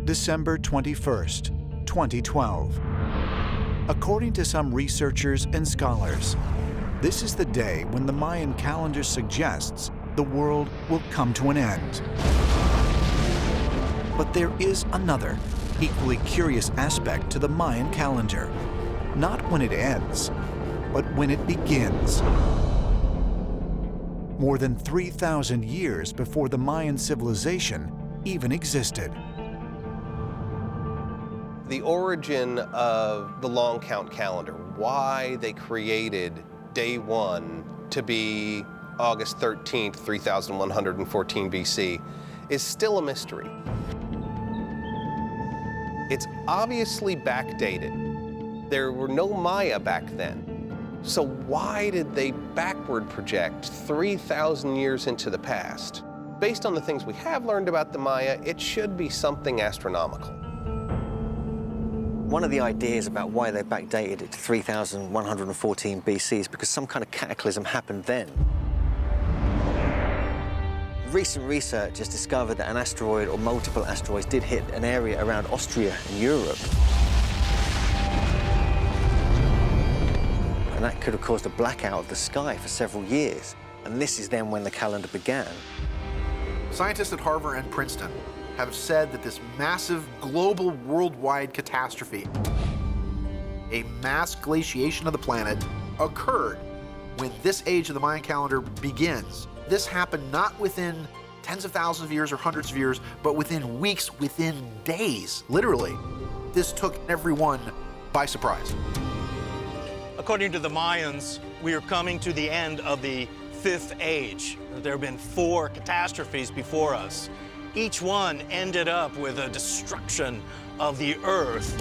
December 21st, 2012. According to some researchers and scholars, this is the day when the Mayan calendar suggests the world will come to an end. But there is another, equally curious aspect to the Mayan calendar. Not when it ends, but when it begins. More than 3,000 years before the Mayan civilization even existed. The origin of the long count calendar, why they created day one to be August 13th, 3114 BC, is still a mystery. It's obviously backdated. There were no Maya back then. So why did they backward project 3,000 years into the past? Based on the things we have learned about the Maya, it should be something astronomical. One of the ideas about why they backdated it to 3114 BC is because some kind of cataclysm happened then. Recent research has discovered that an asteroid or multiple asteroids did hit an area around Austria and Europe. And that could have caused a blackout of the sky for several years. And this is then when the calendar began. Scientists at Harvard and Princeton have said that this massive global worldwide catastrophe, a mass glaciation of the planet, occurred when this age of the Mayan calendar begins. This happened not within tens of thousands of years or hundreds of years, but within weeks, within days, literally. This took everyone by surprise. According to the Mayans, we are coming to the end of the fifth age. There have been 4 catastrophes before us. Each one ended up with a destruction of the Earth.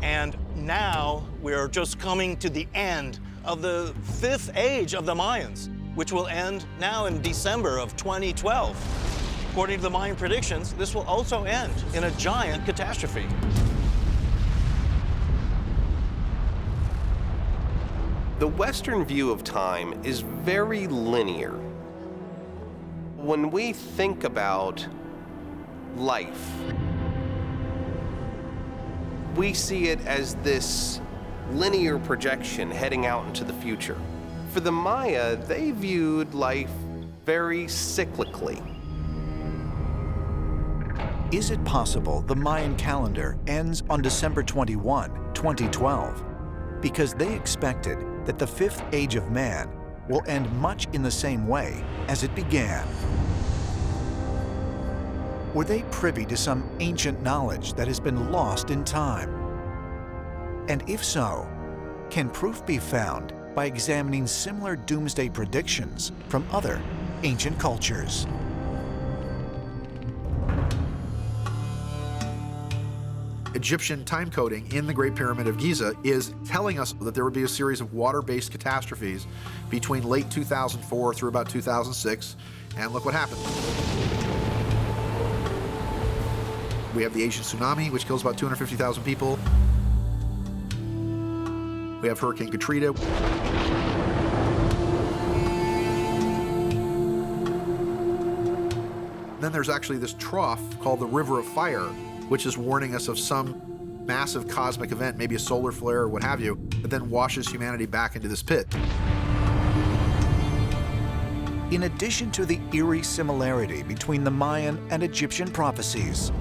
And now we're just coming to the end of the 5th age of the Mayans, which will end now in December of 2012. According to the Mayan predictions, this will also end in a giant catastrophe. The Western view of time is very linear. When we think about life, we see it as this linear projection heading out into the future. For the Maya, they viewed life very cyclically. Is it possible the Mayan calendar ends on December 21, 2012, because they expected that the 5th age of man will end much in the same way as it began? Were they privy to some ancient knowledge that has been lost in time? And if so, can proof be found by examining similar doomsday predictions from other ancient cultures? Egyptian time coding in the Great Pyramid of Giza is telling us that there would be a series of water-based catastrophes between late 2004 through about 2006, and look what happened. We have the Asian tsunami, which kills about 250,000 people. We have Hurricane Katrina. Then there's actually this trough called the River of Fire, which is warning us of some massive cosmic event, maybe a solar flare or what have you, that then washes humanity back into this pit. In addition to the eerie similarity between the Mayan and Egyptian prophecies,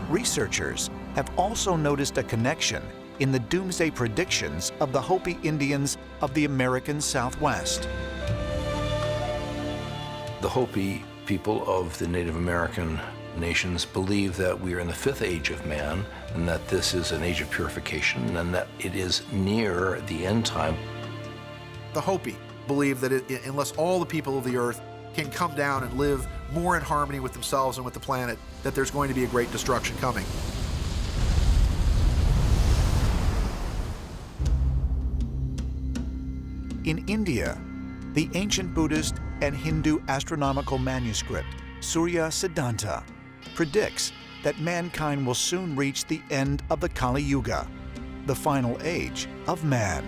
researchers have also noticed a connection in the doomsday predictions of the Hopi Indians of the American Southwest. The Hopi people of the Native American nations believe that we are in the 5th age of man, and that this is an age of purification, and that it is near the end time. The Hopi believe that unless all the people of the earth can come down and live more in harmony with themselves and with the planet, that there's going to be a great destruction coming. In India, the ancient Buddhist and Hindu astronomical manuscript Surya Siddhanta predicts that mankind will soon reach the end of the Kali Yuga, the final age of man.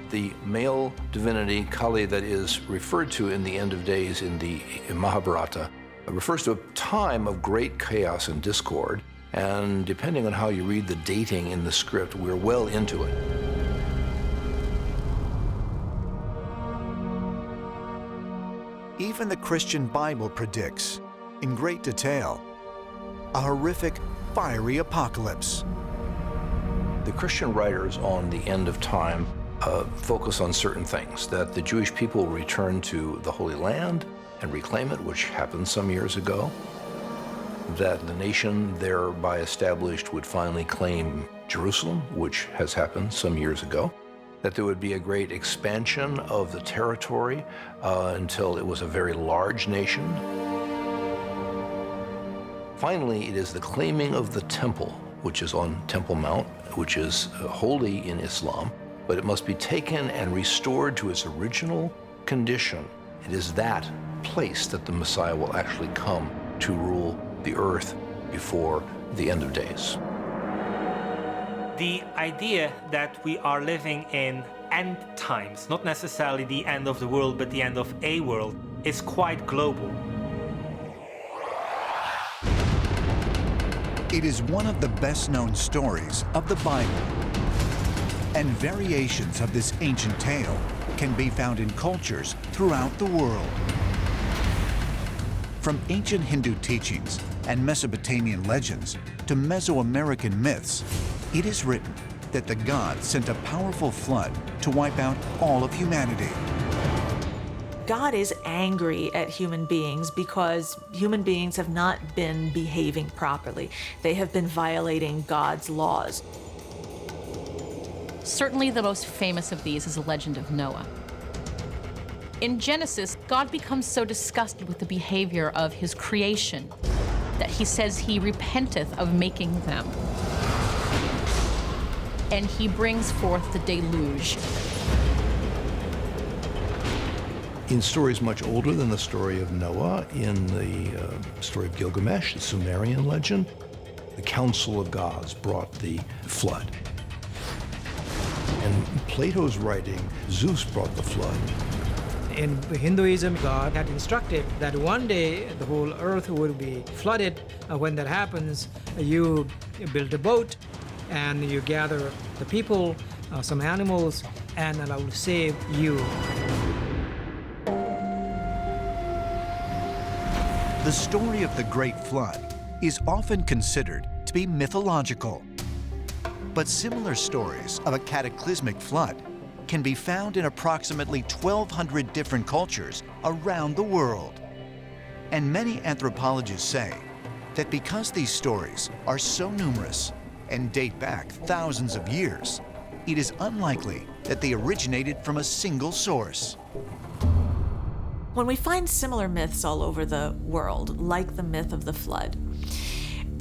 The male divinity Kali that is referred to in the end of days in the Mahabharata It refers to a time of great chaos and discord, and depending on how you read the dating in the script, we're well into it. Even the Christian Bible predicts, in great detail, a horrific, fiery apocalypse. The Christian writers on the end of time focus on certain things, that the Jewish people will return to the Holy Land and reclaim it, which happened some years ago, that the nation thereby established would finally claim Jerusalem, which has happened some years ago, that there would be a great expansion of the territory until it was a very large nation. Finally, it is the claiming of the temple, which is on Temple Mount, which is holy in Islam, but it must be taken and restored to its original condition. It is that place that the Messiah will actually come to rule the earth before the end of days. The idea that we are living in end times, not necessarily the end of the world, but the end of a world, is quite global. It is one of the best-known stories of the Bible, and variations of this ancient tale can be found in cultures throughout the world. From ancient Hindu teachings and Mesopotamian legends to Mesoamerican myths, it is written that the gods sent a powerful flood to wipe out all of humanity. God is angry at human beings because human beings have not been behaving properly. They have been violating God's laws. Certainly the most famous of these is the legend of Noah. In Genesis, God becomes so disgusted with the behavior of his creation that he says he repenteth of making them. And he brings forth the deluge. In stories much older than the story of Noah, in the story of Gilgamesh, the Sumerian legend, the council of gods brought the flood. In Plato's writing, Zeus brought the flood. In Hinduism, God had instructed that one day the whole earth would be flooded. When that happens, you build a boat and you gather the people, some animals, and I will save you. The story of the Great Flood is often considered to be mythological. But similar stories of a cataclysmic flood can be found in approximately 1,200 different cultures around the world. And many anthropologists say that because these stories are so numerous and date back thousands of years, it is unlikely that they originated from a single source. When we find similar myths all over the world, like the myth of the flood,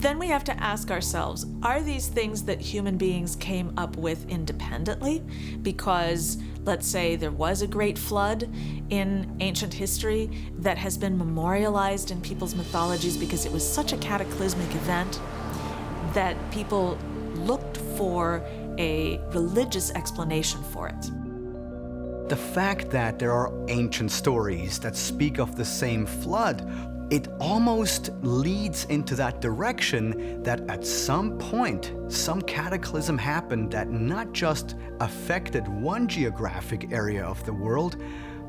then we have to ask ourselves, are these things that human beings came up with independently? Because, let's say, there was a great flood in ancient history that has been memorialized in people's mythologies because it was such a cataclysmic event that people looked for a religious explanation for it. The fact that there are ancient stories that speak of the same flood, it almost leads into that direction that at some point, some cataclysm happened that not just affected one geographic area of the world,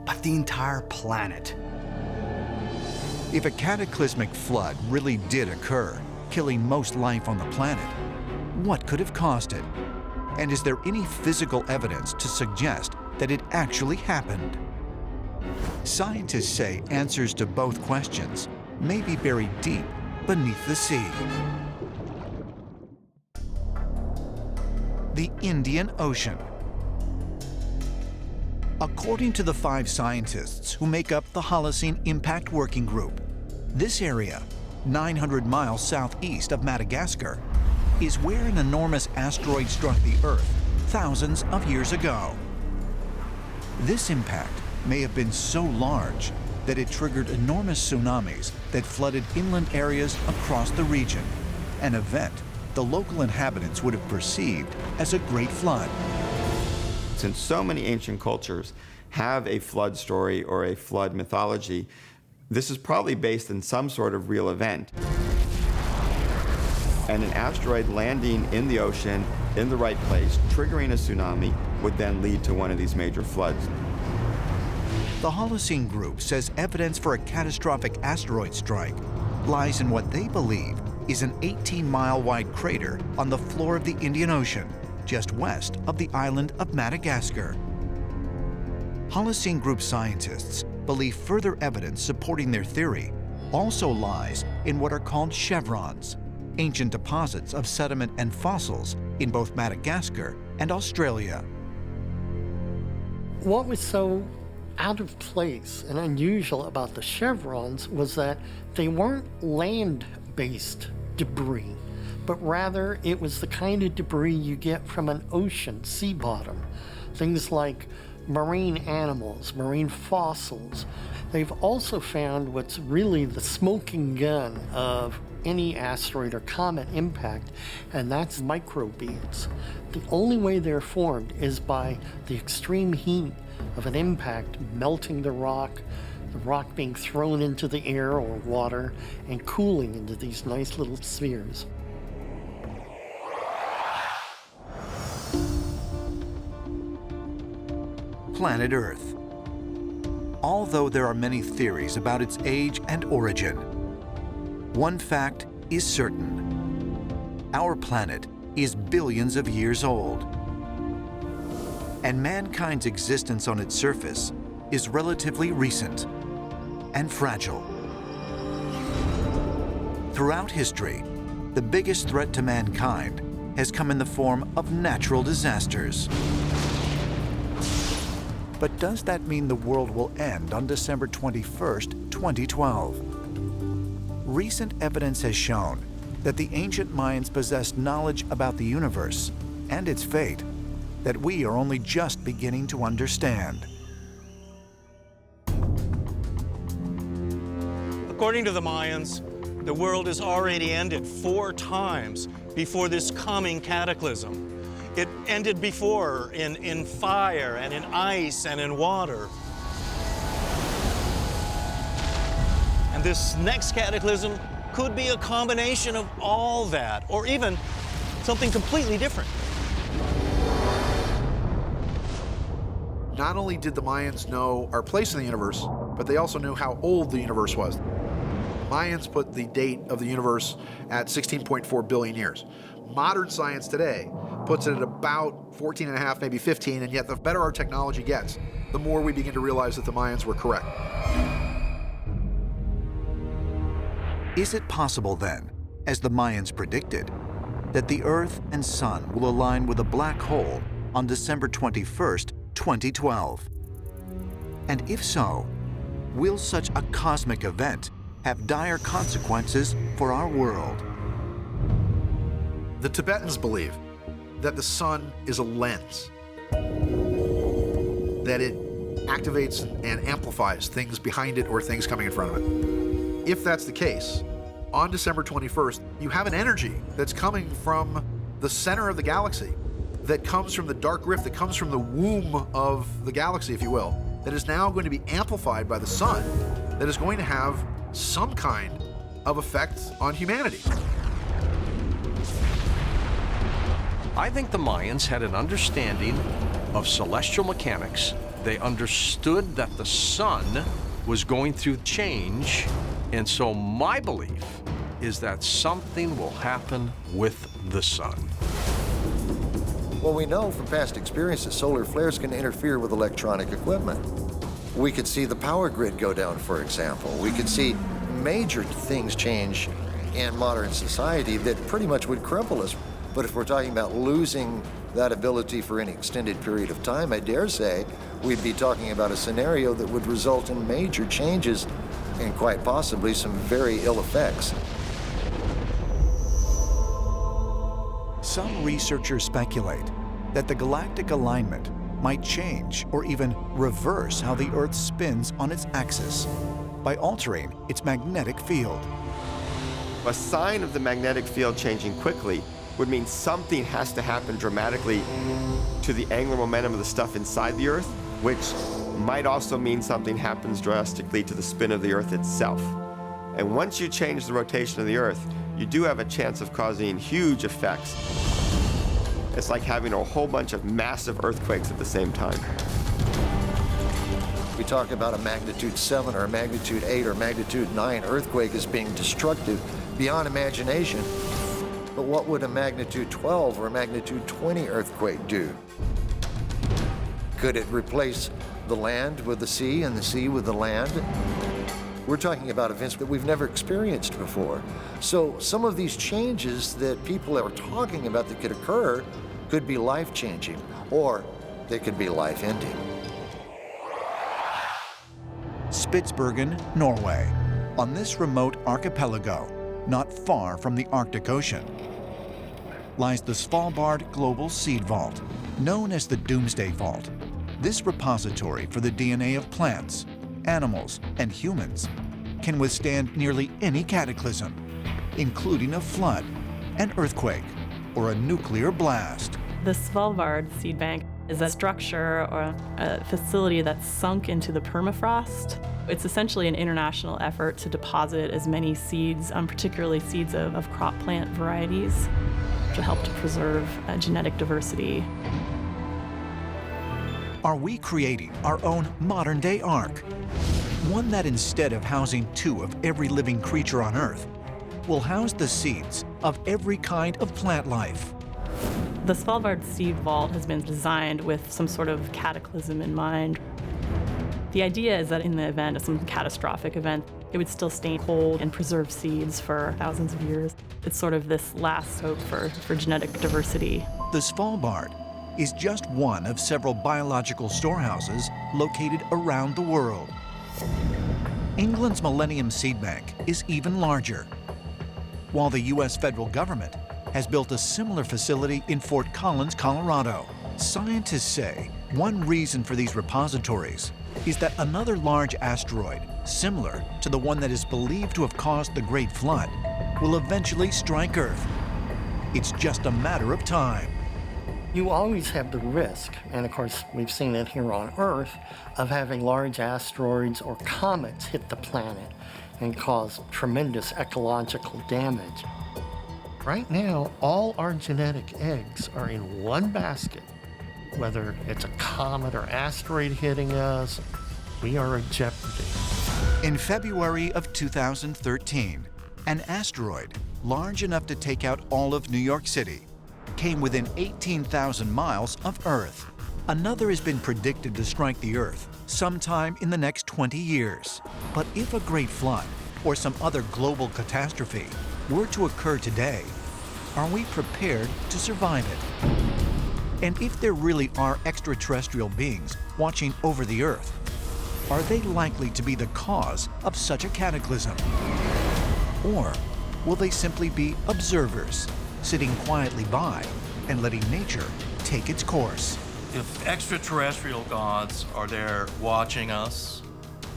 but the entire planet. If a cataclysmic flood really did occur, killing most life on the planet, what could have caused it? And is there any physical evidence to suggest that it actually happened? Scientists say answers to both questions may be buried deep beneath the sea. The Indian Ocean. According to the 5 scientists who make up the Holocene Impact Working Group, this area, 900 miles southeast of Madagascar, is where an enormous asteroid struck the Earth thousands of years ago. This impact may have been so large that it triggered enormous tsunamis that flooded inland areas across the region, an event the local inhabitants would have perceived as a great flood. Since so many ancient cultures have a flood story or a flood mythology, This is probably based in some sort of real event. And an asteroid landing in the ocean in the right place, triggering a tsunami, would then lead to one of these major floods. The Holocene Group says evidence for a catastrophic asteroid strike lies in what they believe is an 18-mile-wide crater on the floor of the Indian Ocean, just west of the island of Madagascar. Holocene Group scientists believe further evidence supporting their theory also lies in what are called chevrons, ancient deposits of sediment and fossils in both Madagascar and Australia. What was so out of place and unusual about the chevrons was that they weren't land-based debris, but rather it was the kind of debris you get from an ocean sea bottom. Things like marine animals, marine fossils. They've also found what's really the smoking gun of any asteroid or comet impact, and that's microbeads. The only way they're formed is by the extreme heat of an impact melting the rock being thrown into the air or water, and cooling into these nice little spheres. Planet Earth. Although there are many theories about its age and origin, one fact is certain. Our planet is billions of years old, and mankind's existence on its surface is relatively recent and fragile. Throughout history, the biggest threat to mankind has come in the form of natural disasters. But does that mean the world will end on December 21st, 2012? Recent evidence has shown that the ancient Mayans possessed knowledge about the universe and its fate that we are only just beginning to understand. According to the Mayans, the world has already ended 4 times before this coming cataclysm. It ended before in fire and in ice and in water. And this next cataclysm could be a combination of all that, or even something completely different. Not only did the Mayans know our place in the universe, but they also knew how old the universe was. Mayans put the date of the universe at 16.4 billion years. Modern science today puts it at about 14 and a half, maybe 15, and yet the better our technology gets, the more we begin to realize that the Mayans were correct. Is it possible then, as the Mayans predicted, that the Earth and Sun will align with a black hole on December 21st, 2012? And if so, will such a cosmic event have dire consequences for our world? The Tibetans believe that the sun is a lens, that it activates and amplifies things behind it or things coming in front of it. If that's the case, on December 21st, you have an energy that's coming from the center of the galaxy, that comes from the dark rift, that comes from the womb of the galaxy, if you will, that is now going to be amplified by the sun, that is going to have some kind of effect on humanity. I think the Mayans had an understanding of celestial mechanics. They understood that the sun was going through change, and so my belief is that something will happen with the sun. Well, we know from past experiences solar flares can interfere with electronic equipment. We could see the power grid go down, for example. We could see major things change in modern society that pretty much would cripple us. But if we're talking about losing that ability for an extended period of time, I dare say we'd be talking about a scenario that would result in major changes and quite possibly some very ill effects. Some researchers speculate that the galactic alignment might change or even reverse how the Earth spins on its axis by altering its magnetic field. A sign of the magnetic field changing quickly would mean something has to happen dramatically to the angular momentum of the stuff inside the Earth, which might also mean something happens drastically to the spin of the Earth itself. And once you change the rotation of the Earth, you do have a chance of causing huge effects. It's like having a whole bunch of massive earthquakes at the same time. We talk about a magnitude 7 or a magnitude 8 or magnitude 9 earthquake as being destructive beyond imagination. But what would a magnitude 12 or a magnitude 20 earthquake do? Could it replace the land with the sea and the sea with the land? We're talking about events that we've never experienced before. So some of these changes that people are talking about that could occur could be life-changing, or they could be life-ending. Spitsbergen, Norway. On this remote archipelago, not far from the Arctic Ocean, lies the Svalbard Global Seed Vault, known as the Doomsday Vault. This repository for the DNA of plants, animals, and humans can withstand nearly any cataclysm, including a flood, an earthquake, or a nuclear blast. The Svalbard Seed Bank is a structure or a facility that's sunk into the permafrost. It's essentially an international effort to deposit as many seeds, particularly seeds of crop plant varieties, to help to preserve genetic diversity. Are we creating our own modern-day Ark? One that instead of housing 2 of every living creature on Earth, will house the seeds of every kind of plant life. The Svalbard Seed Vault has been designed with some sort of cataclysm in mind. The idea is that in the event of some catastrophic event, it would still stay cold and preserve seeds for thousands of years. It's sort of this last hope for genetic diversity. The Svalbard is just one of several biological storehouses located around the world. England's Millennium Seed Bank is even larger, while the U.S. federal government has built a similar facility in Fort Collins, Colorado. Scientists say one reason for these repositories is that another large asteroid, similar to the one that is believed to have caused the Great Flood, will eventually strike Earth. It's just a matter of time. You always have the risk, and of course we've seen it here on Earth, of having large asteroids or comets hit the planet and cause tremendous ecological damage. Right now, all our genetic eggs are in one basket. Whether it's a comet or asteroid hitting us, we are in jeopardy. In February of 2013, an asteroid large enough to take out all of New York City came within 18,000 miles of Earth. Another has been predicted to strike the Earth sometime in the next 20 years. But if a great flood or some other global catastrophe were to occur today, are we prepared to survive it? And if there really are extraterrestrial beings watching over the Earth, are they likely to be the cause of such a cataclysm? Or will they simply be observers, sitting quietly by and letting nature take its course? If extraterrestrial gods are there watching us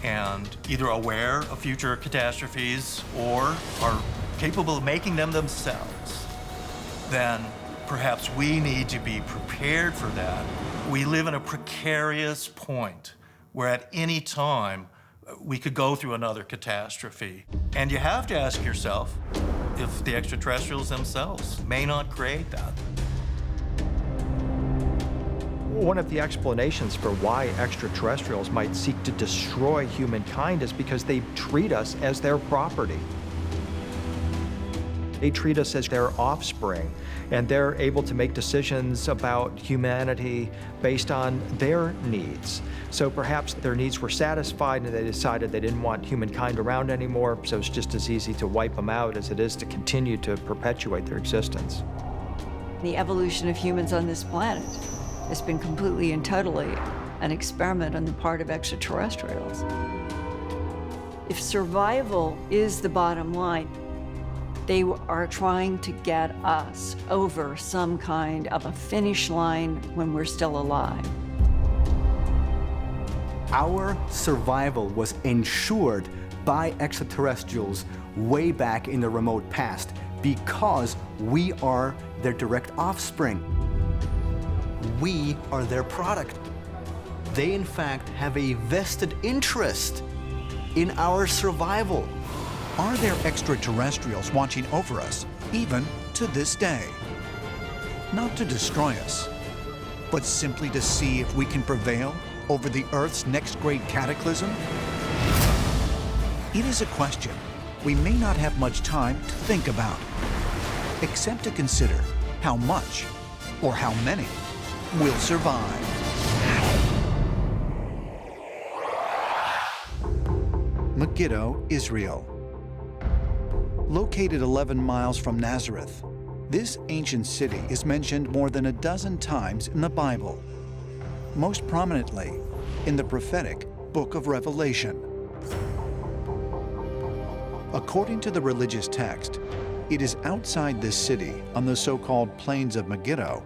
and either aware of future catastrophes or are capable of making them themselves, then perhaps we need to be prepared for that. We live in a precarious point where at any time we could go through another catastrophe. And you have to ask yourself if the extraterrestrials themselves may not create that. One of the explanations for why extraterrestrials might seek to destroy humankind is because they treat us as their property. They treat us as their offspring, and they're able to make decisions about humanity based on their needs. So perhaps their needs were satisfied and they decided they didn't want humankind around anymore, so it's just as easy to wipe them out as it is to continue to perpetuate their existence. The evolution of humans on this planet has been completely and totally an experiment on the part of extraterrestrials. If survival is the bottom line, they are trying to get us over some kind of a finish line when we're still alive. Our survival was ensured by extraterrestrials way back in the remote past because we are their direct offspring. We are their product. they in fact have a vested interest in our survival. Are there extraterrestrials watching over us, even to this day? Not to destroy us, but simply to see if we can prevail over the Earth's next great cataclysm? It is a question we may not have much time to think about, except to consider how much or how many will survive. Megiddo, Israel. Located 11 miles from Nazareth, this ancient city is mentioned more than a dozen times in the Bible, most prominently in the prophetic Book of Revelation. According to the religious text, it is outside this city on the so-called plains of Megiddo,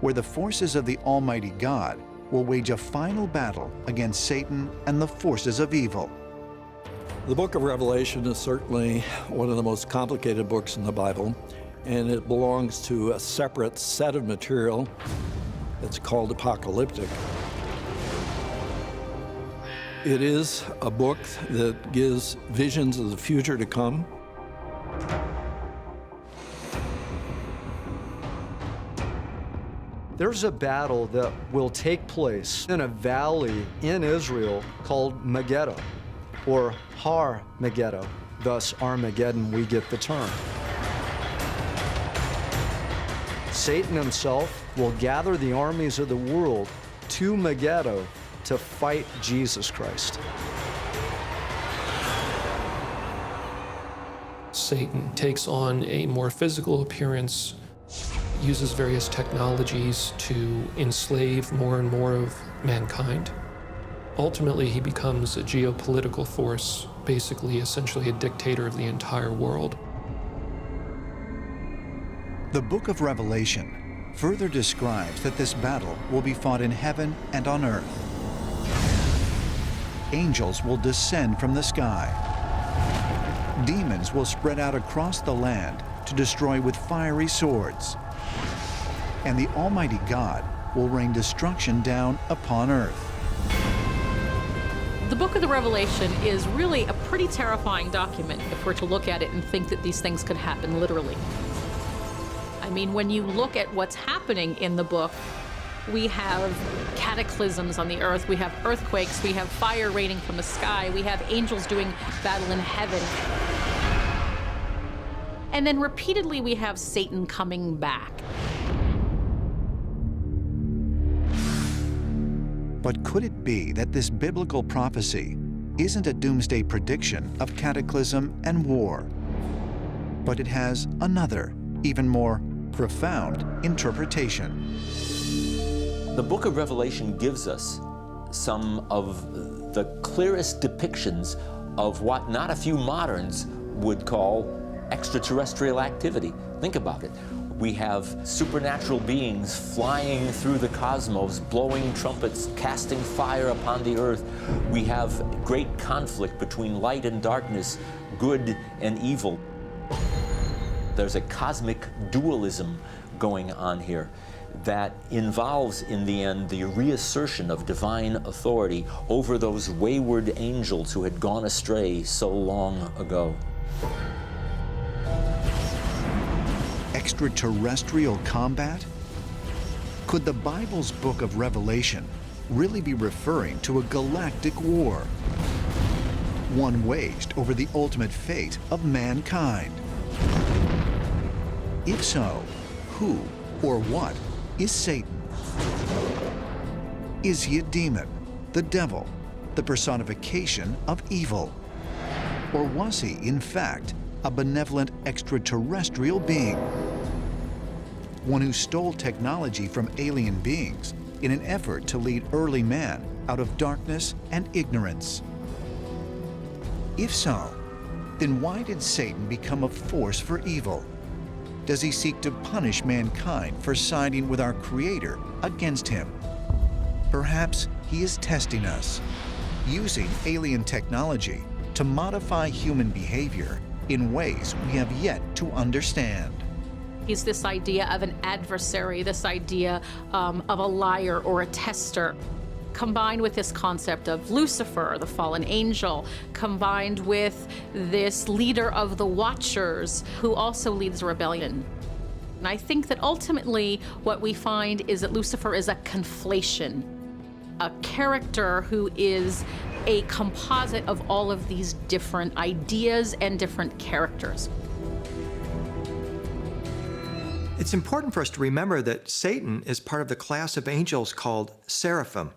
where the forces of the Almighty God will wage a final battle against Satan and the forces of evil. The book of Revelation is certainly one of the most complicated books in the Bible, and it belongs to a separate set of material that's called apocalyptic. It is a book that gives visions of the future to come. There's a battle that will take place in a valley in Israel called Megiddo, or Har Megiddo. Thus, Armageddon, we get the term. Satan himself will gather the armies of the world to Megiddo to fight Jesus Christ. Satan takes on a more physical appearance, uses various technologies to enslave more and more of mankind. Ultimately, he becomes a geopolitical force, basically, essentially a dictator of the entire world. The Book of Revelation further describes that this battle will be fought in heaven and on earth. Angels will descend from the sky. Demons will spread out across the land to destroy with fiery swords. And the Almighty God will rain destruction down upon earth. The Book of the Revelation is really a pretty terrifying document if we're to look at it and think that these things could happen literally. I mean, when you look at what's happening in the book, we have cataclysms on the earth, we have earthquakes, we have fire raining from the sky, we have angels doing battle in heaven. And then repeatedly we have Satan coming back. But could it be that this biblical prophecy isn't a doomsday prediction of cataclysm and war, but it has another, even more profound interpretation? The book of Revelation gives us some of the clearest depictions of what not a few moderns would call extraterrestrial activity. Think about it. We have supernatural beings flying through the cosmos, blowing trumpets, casting fire upon the earth. We have great conflict between light and darkness, good and evil. There's a cosmic dualism going on here that involves, in the end, the reassertion of divine authority over those wayward angels who had gone astray so long ago. Extraterrestrial combat? Could the Bible's Book of Revelation really be referring to a galactic war? One waged over the ultimate fate of mankind? If so, who or what is Satan? Is he a demon, the devil, the personification of evil? Or was he, in fact, a benevolent extraterrestrial being? One who stole technology from alien beings in an effort to lead early man out of darkness and ignorance? If so, then why did Satan become a force for evil? Does he seek to punish mankind for siding with our Creator against him? Perhaps he is testing us, using alien technology to modify human behavior in ways we have yet to understand. He's this idea of an adversary, this idea of a liar or a tester. combined with this concept of Lucifer, the fallen angel, combined with this leader of the Watchers, who also leads a rebellion. And I think that ultimately what we find is that Lucifer is a conflation, a character who is a composite of all of these different ideas and different characters. It's important for us to remember that Satan is part of the class of angels called seraphim.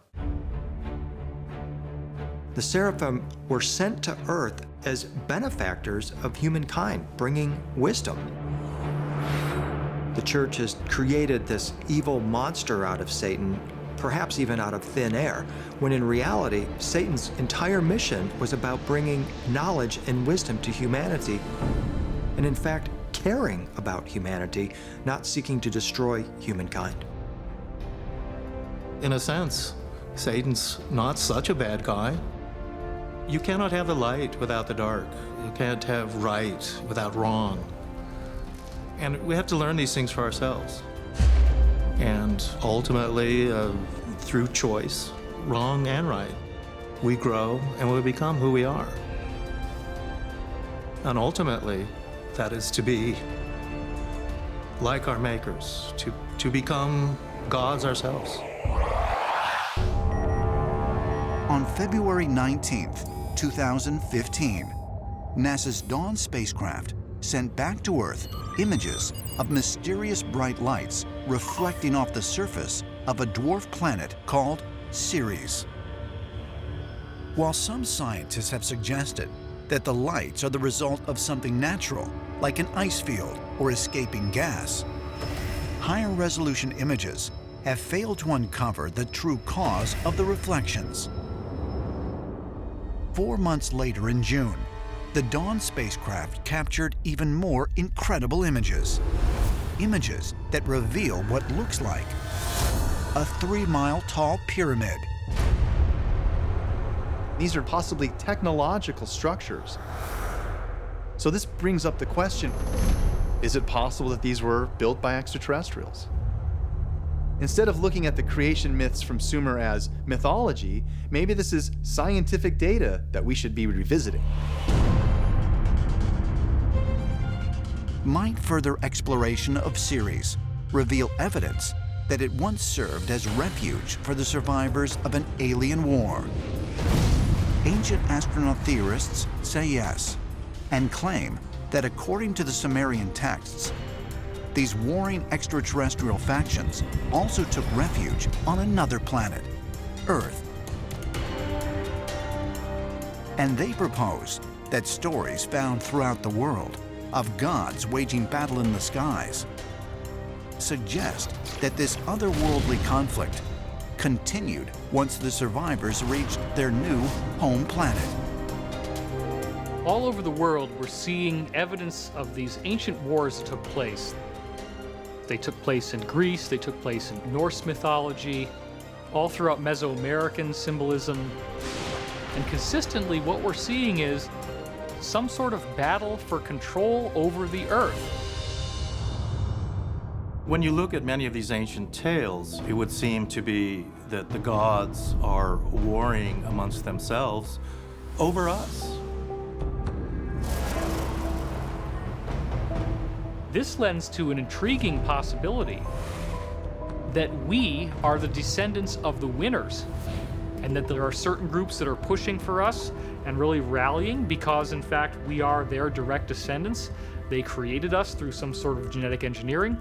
The seraphim were sent to earth as benefactors of humankind, bringing wisdom. The church has created this evil monster out of Satan, perhaps even out of thin air, when in reality, Satan's entire mission was about bringing knowledge and wisdom to humanity, and in fact, caring about humanity, not seeking to destroy humankind. In a sense, Satan's not such a bad guy. You cannot have the light without the dark. You can't have right without wrong. And we have to learn these things for ourselves. And ultimately, through choice, wrong and right, we grow and we become who we are. And ultimately, that is to be like our makers, to become gods ourselves. On February 19th, 2015, NASA's Dawn spacecraft sent back to Earth images of mysterious bright lights reflecting off the surface of a dwarf planet called Ceres. While some scientists have suggested that the lights are the result of something natural, like an ice field or escaping gas, higher resolution images have failed to uncover the true cause of the reflections. 4 months later in June, the Dawn spacecraft captured even more incredible images. Images that reveal what looks like a 3-mile tall pyramid. These are possibly technological structures. So this brings up the question, is it possible that these were built by extraterrestrials? Instead of looking at the creation myths from Sumer as mythology, maybe this is scientific data that we should be revisiting. Might further exploration of Ceres reveal evidence that it once served as refuge for the survivors of an alien war? Ancient astronaut theorists say yes, and claim that according to the Sumerian texts, these warring extraterrestrial factions also took refuge on another planet, Earth. And they propose that stories found throughout the world of gods waging battle in the skies suggest that this otherworldly conflict continued once the survivors reached their new home planet. All over the world, we're seeing evidence of these ancient wars that took place. They took place in Greece, they took place in Norse mythology, all throughout Mesoamerican symbolism. And consistently, what we're seeing is some sort of battle for control over the Earth. When you look at many of these ancient tales, it would seem to be that the gods are warring amongst themselves over us. This lends to an intriguing possibility that we are the descendants of the winners, and that there are certain groups that are pushing for us and really rallying because, in fact, we are their direct descendants. They created us through some sort of genetic engineering.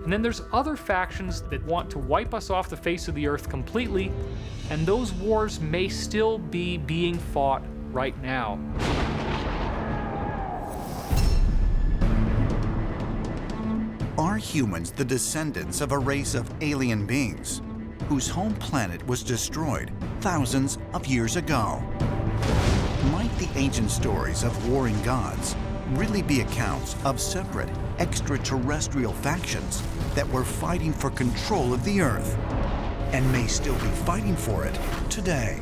And then there's other factions that want to wipe us off the face of the Earth completely, and those wars may still be being fought right now. Are humans the descendants of a race of alien beings whose home planet was destroyed thousands of years ago? Might the ancient stories of warring gods really be accounts of separate extraterrestrial factions that were fighting for control of the Earth and may still be fighting for it today?